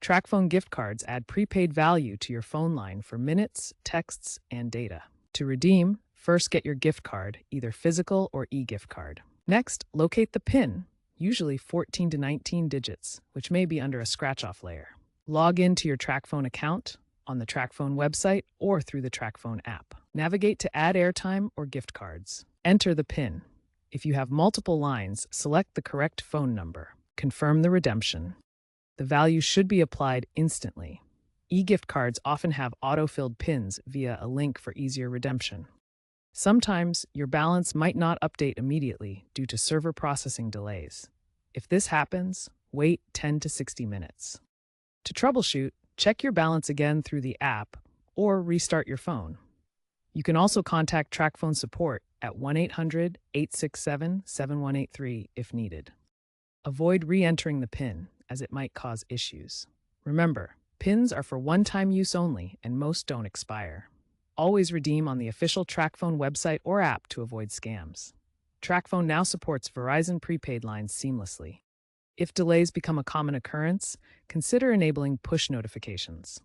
Tracfone gift cards add prepaid value to your phone line for minutes, texts, and data. To redeem, first get your gift card, either physical or e-gift card. Next, locate the PIN, usually 14 to 19 digits, which may be under a scratch-off layer. Log into your Tracfone account on the Tracfone website or through the Tracfone app. Navigate to add airtime or gift cards. Enter the PIN. If you have multiple lines, select the correct phone number. Confirm the redemption. The value should be applied instantly. E-gift cards often have auto-filled PINs via a link for easier redemption. Sometimes your balance might not update immediately due to server processing delays. If this happens, wait 10 to 60 minutes. To troubleshoot, check your balance again through the app or restart your phone. You can also contact Tracfone support at 1-800-867-7183 if needed. Avoid re-entering the PIN, as it might cause issues. Remember, PINs are for one-time use only, and most don't expire. Always redeem on the official Tracfone website or app to avoid scams. Tracfone now supports Verizon prepaid lines seamlessly. If delays become a common occurrence, consider enabling push notifications.